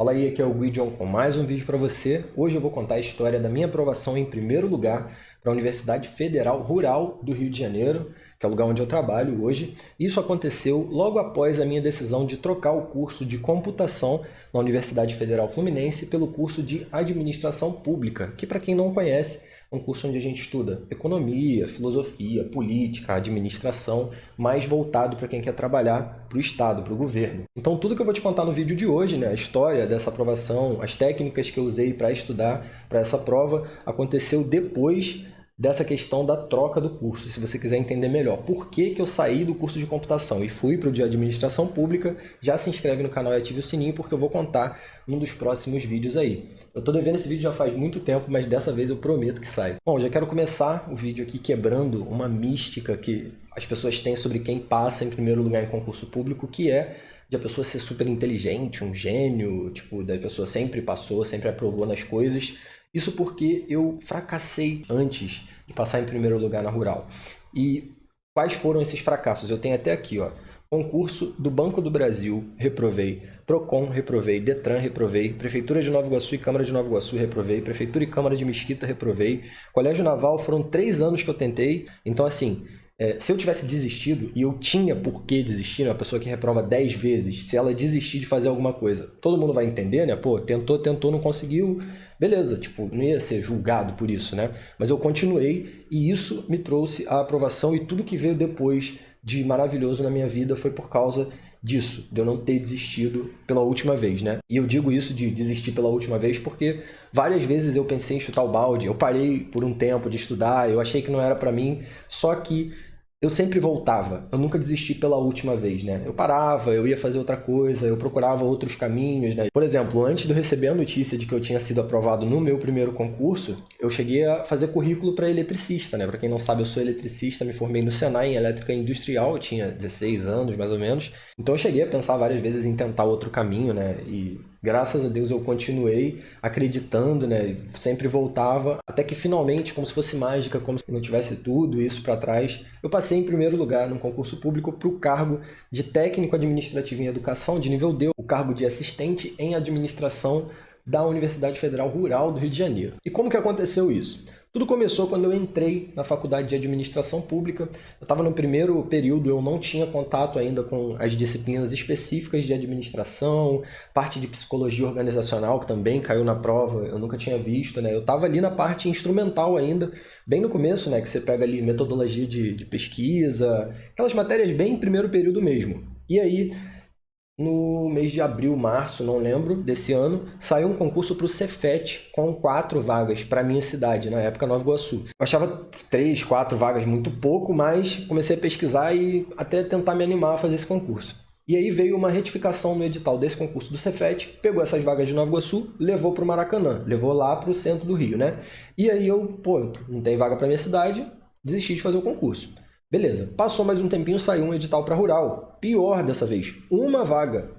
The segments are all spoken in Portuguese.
Fala aí, aqui é o Guidion com mais um vídeo para você. Hoje eu vou contar a história da minha aprovação em primeiro lugar para a Universidade Federal Rural do Rio de Janeiro, que é o lugar onde eu trabalho hoje. Isso aconteceu logo após a minha decisão de trocar o curso de computação na Universidade Federal Fluminense pelo curso de administração pública, que para quem não conhece, é um curso onde a gente estuda economia, filosofia, política, administração, mais voltado para quem quer trabalhar para o Estado, para o governo. Então tudo que eu vou te contar no vídeo de hoje, a história dessa aprovação, as técnicas que eu usei para estudar para essa prova, aconteceu depois dessa questão da troca do curso. Se você quiser entender melhor por que eu saí do curso de computação e fui para o de administração pública, já se inscreve no canal e ative o sininho, porque eu vou contar num dos próximos vídeos aí. Eu tô devendo esse vídeo já faz muito tempo, mas dessa vez eu prometo que sai. Bom, já quero começar o vídeo aqui quebrando uma mística que as pessoas têm sobre quem passa em primeiro lugar em concurso público, que é de a pessoa ser super inteligente, um gênio, tipo, da pessoa sempre passou, sempre aprovou nas coisas. Isso porque eu fracassei antes de passar em primeiro lugar na Rural. E quais foram esses fracassos? Eu tenho até aqui, ó. Concurso do Banco do Brasil, reprovei. Procon, reprovei. Detran, reprovei. Prefeitura de Nova Iguaçu e Câmara de Nova Iguaçu, reprovei. Prefeitura e Câmara de Mesquita, reprovei. Colégio Naval, foram 3 anos que eu tentei. Então, assim, se eu tivesse desistido, e eu tinha por que desistir, uma pessoa que reprova 10 vezes, se ela desistir de fazer alguma coisa, todo mundo vai entender, né? Pô, tentou, não conseguiu, beleza, tipo, não ia ser julgado por isso, né? Mas eu continuei e isso me trouxe a aprovação, e tudo que veio depois de maravilhoso na minha vida foi por causa disso, de eu não ter desistido pela última vez, né? E eu digo isso de desistir pela última vez porque várias vezes eu pensei em chutar o balde, eu parei por um tempo de estudar, eu achei que não era pra mim, só que eu sempre voltava, eu nunca desisti pela última vez, né? Eu parava, eu ia fazer outra coisa, eu procurava outros caminhos, né? Por exemplo, antes de eu receber a notícia de que eu tinha sido aprovado no meu primeiro concurso, eu cheguei a fazer currículo para eletricista, né? Para quem não sabe, eu sou eletricista, me formei no Senai em elétrica industrial, eu tinha 16 anos mais ou menos. Então eu cheguei a pensar várias vezes em tentar outro caminho, né? E graças a Deus eu continuei acreditando, né? Sempre voltava, até que finalmente, como se fosse mágica, como se não tivesse tudo isso para trás, eu passei em primeiro lugar num concurso público para o cargo de técnico administrativo em educação de nível D, o cargo de assistente em administração da Universidade Federal Rural do Rio de Janeiro. E como que aconteceu isso? Tudo começou quando eu entrei na faculdade de administração pública. Eu estava no primeiro período, eu não tinha contato ainda com as disciplinas específicas de administração, parte de psicologia organizacional, que também caiu na prova, eu nunca tinha visto, né? Eu estava ali na parte instrumental ainda, bem no começo, né? Que você pega ali metodologia de pesquisa, aquelas matérias bem em primeiro período mesmo. E aí, no mês de abril, março, não lembro, desse ano, saiu um concurso para o Cefet com 4 vagas para minha cidade, na época Nova Iguaçu. Eu achava 3, 4 vagas muito pouco, mas comecei a pesquisar e até tentar me animar a fazer esse concurso. E aí veio uma retificação no edital desse concurso do Cefet, pegou essas vagas de Nova Iguaçu, levou para o Maracanã, levou lá para o centro do Rio, né? E aí eu, não tem vaga para minha cidade, desisti de fazer o concurso. Beleza, passou mais um tempinho, saiu um edital para Rural. Pior dessa vez, uma vaga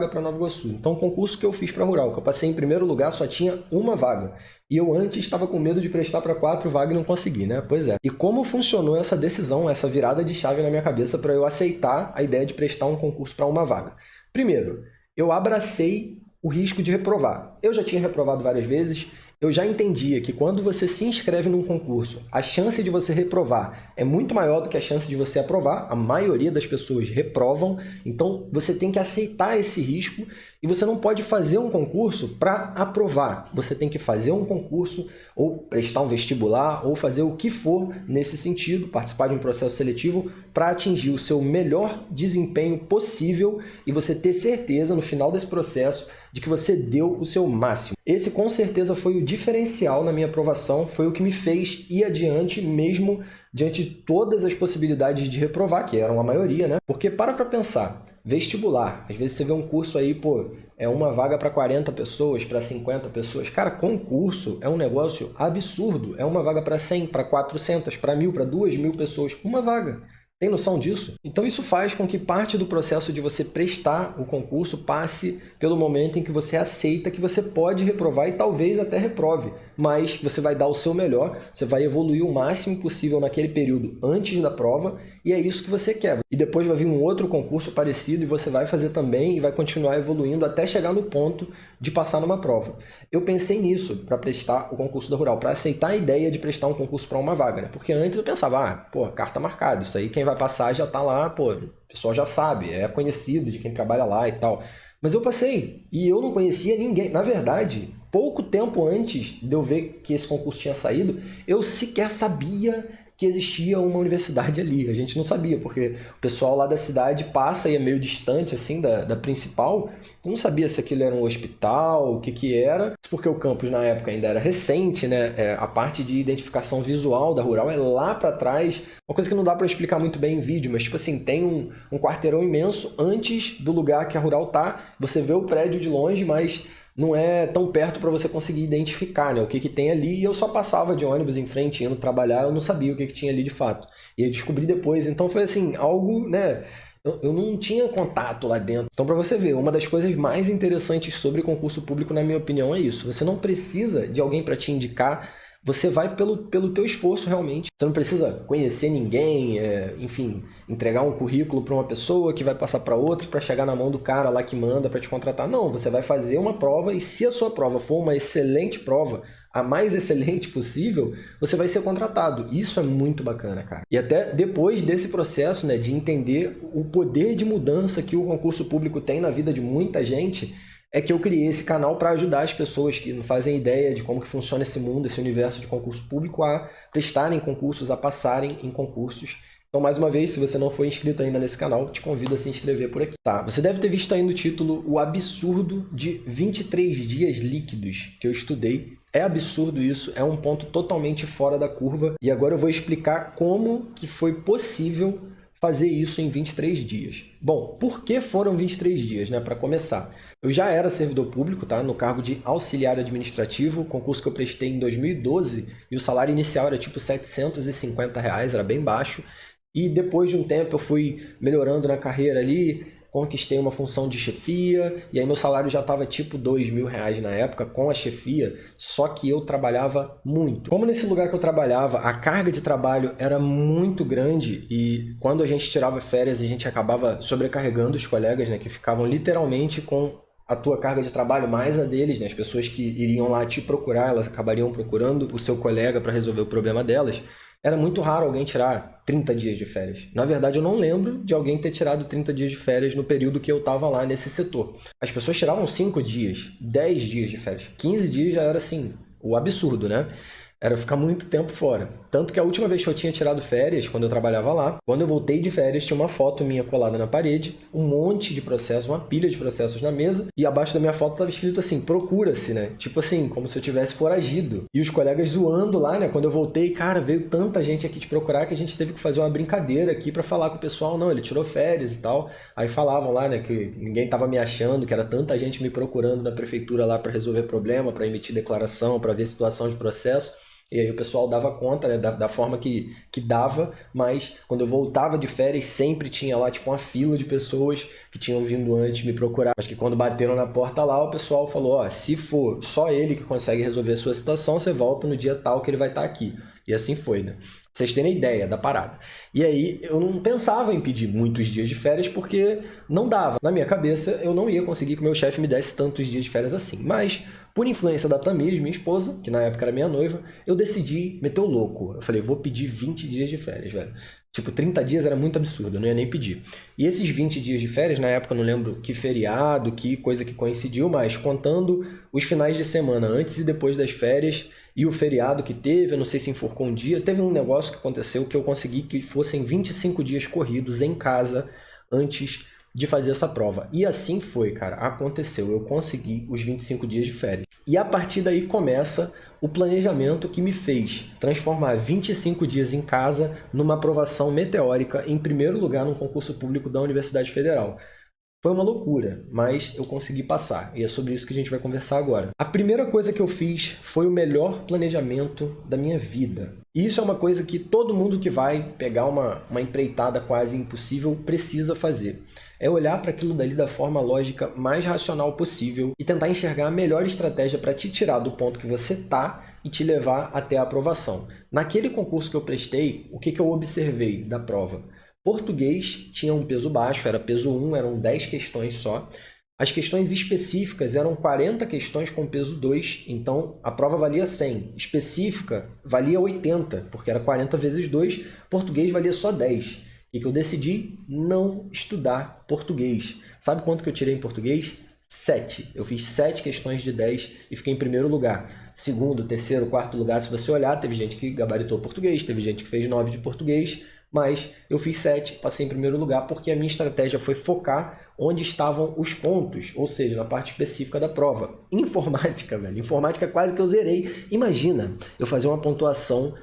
para Nova Iguaçu. Então o concurso que eu fiz para Rural, que eu passei em primeiro lugar, só tinha uma vaga. E eu antes estava com medo de prestar para 4 vagas e não consegui, né? Pois é. E como funcionou essa decisão, essa virada de chave na minha cabeça para eu aceitar a ideia de prestar um concurso para uma vaga? Primeiro, eu abracei o risco de reprovar. Eu já tinha reprovado várias vezes. Eu já entendia que quando você se inscreve num concurso, a chance de você reprovar é muito maior do que a chance de você aprovar. A maioria das pessoas reprovam, então você tem que aceitar esse risco e você não pode fazer um concurso para aprovar. Você tem que fazer um concurso ou prestar um vestibular ou fazer o que for nesse sentido, participar de um processo seletivo para atingir o seu melhor desempenho possível e você ter certeza no final desse processo de que você deu o seu máximo. Esse com certeza foi o diferencial na minha aprovação, foi o que me fez ir adiante mesmo diante de todas as possibilidades de reprovar, que eram a maioria, né? Porque para pensar, vestibular, às vezes você vê um curso aí, é uma vaga para 40 pessoas, para 50 pessoas. Cara, concurso é um negócio absurdo, é uma vaga para 100, para 400, para 1.000, para 2.000 pessoas, uma vaga. Tem noção disso? Então isso faz com que parte do processo de você prestar o concurso passe pelo momento em que você aceita que você pode reprovar e talvez até reprove, mas você vai dar o seu melhor, você vai evoluir o máximo possível naquele período antes da prova e é isso que você quer. E depois vai vir um outro concurso parecido e você vai fazer também e vai continuar evoluindo até chegar no ponto de passar numa prova. Eu pensei nisso para prestar o concurso da Rural, para aceitar a ideia de prestar um concurso para uma vaga, né? Porque antes eu pensava, pô, carta marcada, isso aí quem vai passar já tá lá, pô, o pessoal já sabe, é conhecido de quem trabalha lá e tal. Mas eu passei e eu não conhecia ninguém. Na verdade, pouco tempo antes de eu ver que esse concurso tinha saído, eu sequer sabia que existia uma universidade ali. A gente não sabia, porque o pessoal lá da cidade passa e é meio distante assim da principal. Eu não sabia se aquilo era um hospital, o que era, porque o campus na época ainda era recente, né? A parte de identificação visual da Rural é lá para trás. Uma coisa que não dá para explicar muito bem em vídeo, mas tipo assim, tem um quarteirão imenso antes do lugar que a Rural tá. Você vê o prédio de longe, mas não é tão perto para você conseguir identificar, né, o que tem ali. E eu só passava de ônibus em frente, indo trabalhar, eu não sabia o que tinha ali de fato. E eu descobri depois. Então foi assim, algo, né? Eu não tinha contato lá dentro. Então, para você ver, uma das coisas mais interessantes sobre concurso público, na minha opinião, é isso. Você não precisa de alguém para te indicar. Você vai pelo teu esforço realmente. Você não precisa conhecer ninguém, enfim, entregar um currículo para uma pessoa que vai passar para outra para chegar na mão do cara lá que manda para te contratar. Não, você vai fazer uma prova e se a sua prova for uma excelente prova, a mais excelente possível, você vai ser contratado. Isso é muito bacana, cara. E até depois desse processo, né, de entender o poder de mudança que o concurso público tem na vida de muita gente, é que eu criei esse canal para ajudar as pessoas que não fazem ideia de como que funciona esse mundo, esse universo de concurso público, a prestarem concursos, a passarem em concursos. Então, mais uma vez, se você não for inscrito ainda nesse canal, te convido a se inscrever por aqui. Tá, você deve ter visto aí no título o absurdo de 23 dias líquidos que eu estudei. É absurdo isso, é um ponto totalmente fora da curva. E agora eu vou explicar como que foi possível fazer isso em 23 dias. Bom, por que foram 23 dias, né? Para começar, eu já era servidor público, tá? No cargo de auxiliar administrativo, concurso que eu prestei em 2012, e o salário inicial era tipo R$ 750, era bem baixo. E depois de um tempo eu fui melhorando na carreira ali, conquistei uma função de chefia, e aí meu salário já estava tipo R$ 2.000 na época com a chefia, só que eu trabalhava muito. Como nesse lugar que eu trabalhava, a carga de trabalho era muito grande e quando a gente tirava férias, a gente acabava sobrecarregando os colegas, né, que ficavam literalmente com a tua carga de trabalho mais a deles, né? As pessoas que iriam lá te procurar, elas acabariam procurando o seu colega para resolver o problema delas. Era muito raro alguém tirar 30 dias de férias. Na verdade, eu não lembro de alguém ter tirado 30 dias de férias no período que eu estava lá nesse setor. As pessoas tiravam 5 dias, 10 dias de férias. 15 dias já era assim, o absurdo, né? Era ficar muito tempo fora. Tanto que a última vez que eu tinha tirado férias, quando eu trabalhava lá, quando eu voltei de férias, tinha uma foto minha colada na parede, um monte de processos, uma pilha de processos na mesa, e abaixo da minha foto estava escrito assim, procura-se, né? Tipo assim, como se eu tivesse foragido. E os colegas zoando lá, né? Quando eu voltei, cara, veio tanta gente aqui te procurar que a gente teve que fazer uma brincadeira aqui para falar com o pessoal. Não, ele tirou férias e tal. Aí falavam lá, né, que ninguém tava me achando, que era tanta gente me procurando na prefeitura lá para resolver problema, para emitir declaração, para ver situação de processo. E aí o pessoal dava conta, né, da forma que dava, mas quando eu voltava de férias sempre tinha lá tipo uma fila de pessoas que tinham vindo antes me procurar. Mas que quando bateram na porta lá, o pessoal falou, ó, se for só ele que consegue resolver a sua situação, você volta no dia tal que ele vai estar aqui. E assim foi, né? Pra vocês terem ideia da parada. E aí eu não pensava em pedir muitos dias de férias porque não dava. Na minha cabeça eu não ia conseguir que meu chefe me desse tantos dias de férias assim. Mas por influência da Tamires, minha esposa, que na época era minha noiva, eu decidi meter o louco. Eu falei, vou pedir 20 dias de férias, velho. Tipo, 30 dias era muito absurdo, eu não ia nem pedir. E esses 20 dias de férias, na época eu não lembro que feriado, que coisa que coincidiu, mas contando os finais de semana antes e depois das férias e o feriado que teve, eu não sei se enforcou um dia, teve um negócio que aconteceu que eu consegui que fossem 25 dias corridos em casa antes de fazer essa prova. E assim foi, cara, aconteceu, eu consegui os 25 dias de férias. E a partir daí começa o planejamento que me fez transformar 25 dias em casa numa aprovação meteórica em primeiro lugar num concurso público da Universidade Federal. Foi uma loucura, mas eu consegui passar, e é sobre isso que a gente vai conversar agora. A primeira coisa que eu fiz foi o melhor planejamento da minha vida. E isso é uma coisa que todo mundo que vai pegar uma empreitada quase impossível precisa fazer. É olhar para aquilo dali da forma lógica mais racional possível e tentar enxergar a melhor estratégia para te tirar do ponto que você está e te levar até a aprovação. Naquele concurso que eu prestei, o que eu observei da prova? Português tinha um peso baixo, era peso 1, eram 10 questões só. As questões específicas eram 40 questões com peso 2, então a prova valia 100. Específica valia 80, porque era 40 vezes 2. Português valia só 10. E que eu decidi não estudar português. Sabe quanto que eu tirei em português? 7. Eu fiz 7 questões de 10 e fiquei em primeiro lugar. Segundo, terceiro, quarto lugar, se você olhar, teve gente que gabaritou português, teve gente que fez 9 de português, mas eu fiz 7, passei em primeiro lugar porque a minha estratégia foi focar onde estavam os pontos, ou seja, na parte específica da prova. Informática, velho. Informática quase que eu zerei. Imagina eu fazer uma pontuação